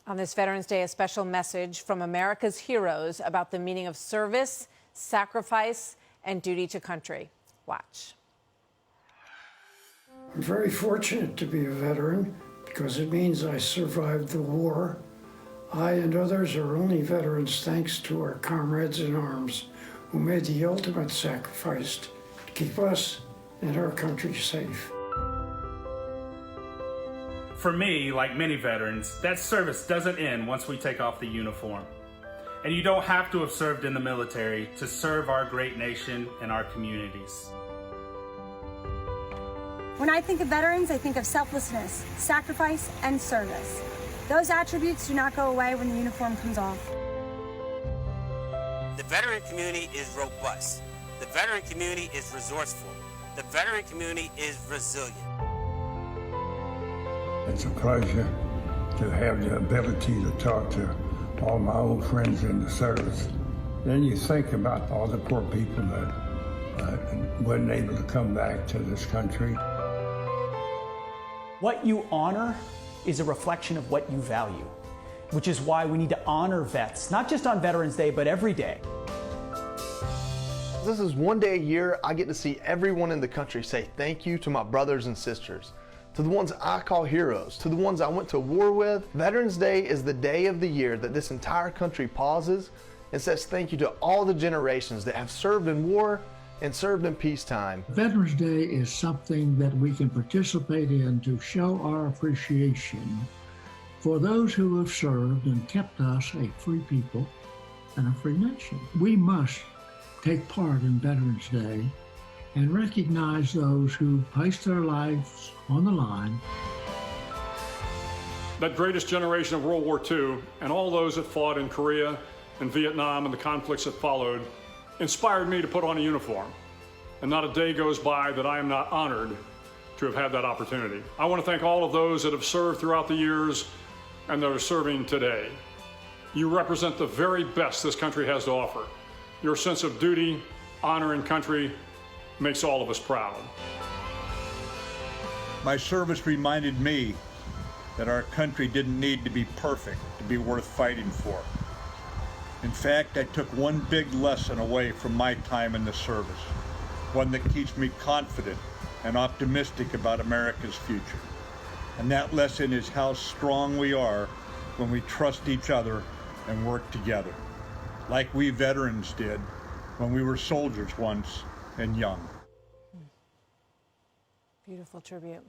On this Veterans Day, a special message from America's heroes about the meaning of service, sacrifice, and duty to country. Watch. I'm very fortunate to be a veteran because it means I survived the war. I and others are only veterans thanks to our comrades in arms who made the ultimate sacrifice to keep us and our country safe. For me, like many veterans, that service doesn't end once we take off the uniform. And you don't have to have served in the military to serve our great nation and our communities. When I think of veterans, I think of selflessness, sacrifice, and service. Those attributes do not go away when the uniform comes off. The veteran community is robust. The veteran community is resourceful. The veteran community is resilient. It's a pleasure to have the ability to talk to all my old friends in the service. Then you think about all the poor people that weren't able to come back to this country. What you honor is a reflection of what you value, which is why we need to honor vets, not just on Veterans Day, but every day. This is one day a year I get to see everyone in the country say thank you to my brothers and sisters, to the ones I call heroes, to the ones I went to war with. Veterans Day is the day of the year that this entire country pauses and says thank you to all the generations that have served in war and served in peacetime. Veterans Day is something that we can participate in to show our appreciation for those who have served and kept us a free people and a free nation. We must take part in Veterans Day and recognize those who placed their lives on the line. That greatest generation of World War II and all those that fought in Korea and Vietnam and the conflicts that followed inspired me to put on a uniform. And not a day goes by that I am not honored to have had that opportunity. I want to thank all of those that have served throughout the years and that are serving today. You represent the very best this country has to offer. Your sense of duty, honor, and country makes all of us proud. My service reminded me that our country didn't need to be perfect to be worth fighting for. In fact, I took one big lesson away from my time in the service, one that keeps me confident and optimistic about America's future. And that lesson is how strong we are when we trust each other and work together, like we veterans did when we were soldiers once and young. Beautiful tribute.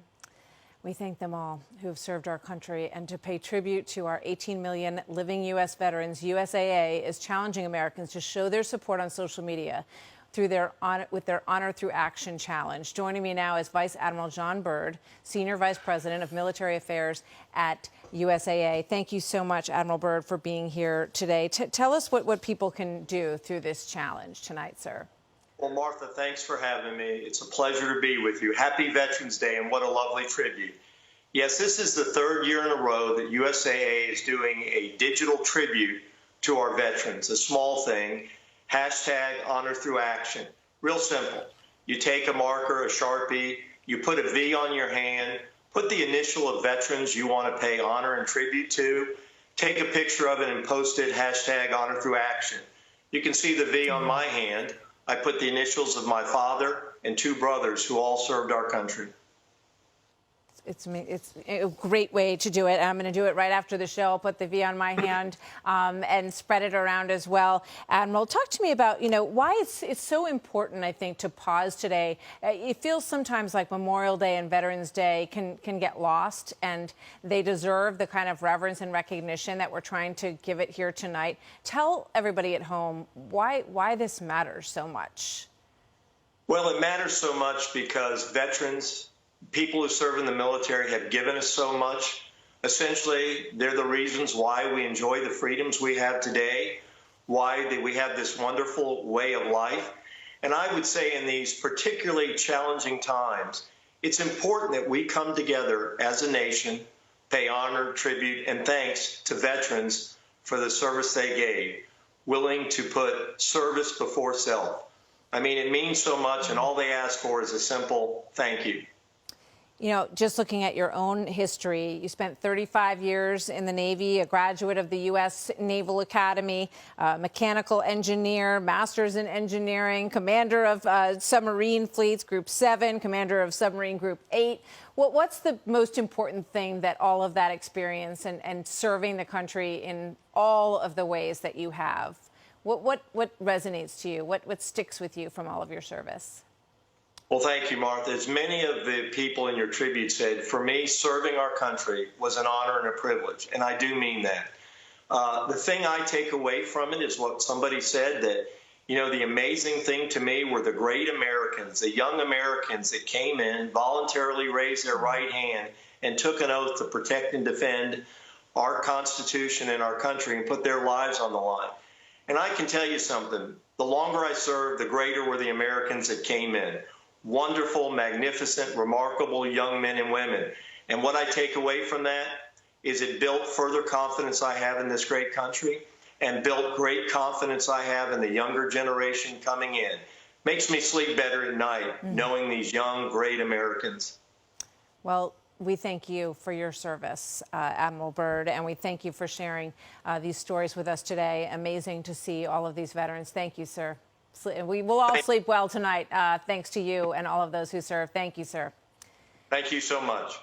We thank them all who have served our country, and to pay tribute to our 18 million living U.S. veterans, USAA is challenging Americans to show their support on social media with their Honor Through Action challenge. Joining me now is Vice Admiral John Byrd, Senior Vice President of Military Affairs at USAA. Thank you so much, Admiral Byrd, for being here today. Tell us what people can do through this challenge tonight, sir. Well, Martha, thanks for having me. It's a pleasure to be with you. Happy Veterans Day, and what a lovely tribute. Yes, this is the third year in a row that USAA is doing a digital tribute to our veterans, a small thing, hashtag Honor Through Action. Real simple. You take a marker, a Sharpie, you put a V on your hand, put the initial of veterans you want to pay honor and tribute to, take a picture of it and post it, hashtag Honor Through Action. You can see the V on my hand. I put the initials of my father and two brothers who all served our country. It's a great way to do it. I'm going to do it right after the show. I'll put the V on my hand and spread it around as well. Admiral, talk to me about, why it's so important, I think, to pause today. It feels sometimes like Memorial Day and Veterans Day can get lost, and they deserve the kind of reverence and recognition that we're trying to give it here tonight. Tell everybody at home why this matters so much. Well, it matters so much because veterans, people who serve in the military, have given us so much. Essentially, they're the reasons why we enjoy the freedoms we have today, why we have this wonderful way of life. And I would say in these particularly challenging times, it's important that we come together as a nation, pay honor, tribute, and thanks to veterans for the service they gave, willing to put service before self. I mean, it means so much, and all they ask for is a simple thank you. You know, just looking at your own history, you spent 35 years in the Navy, a graduate of the U.S. Naval Academy, mechanical engineer, master's in engineering, commander of submarine fleets, Group 7, commander of submarine Group 8. What's the most important thing that all of that experience and serving the country in all of the ways that you have, what resonates to you? What sticks with you from all of your service? Well, thank you, Martha. As many of the people in your tribute said, for me, serving our country was an honor and a privilege, and I do mean that. The thing I take away from it is what somebody said, that, you know, the amazing thing to me were the great Americans, the young Americans that came in, voluntarily raised their right hand, and took an oath to protect and defend our Constitution and our country and put their lives on the line. And I can tell you something, the longer I served, the greater were the Americans that came in. Wonderful, magnificent, remarkable young men and women. And what I take away from that is it built further confidence I have in this great country and built great confidence I have in the younger generation coming in. Makes me sleep better at night knowing these young, great Americans. Well, we thank you for your service, Admiral Byrd, and we thank you for sharing these stories with us today. Amazing to see all of these veterans. Thank you, sir. We will all sleep well tonight, thanks to you and all of those who serve. Thank you, sir. Thank you so much.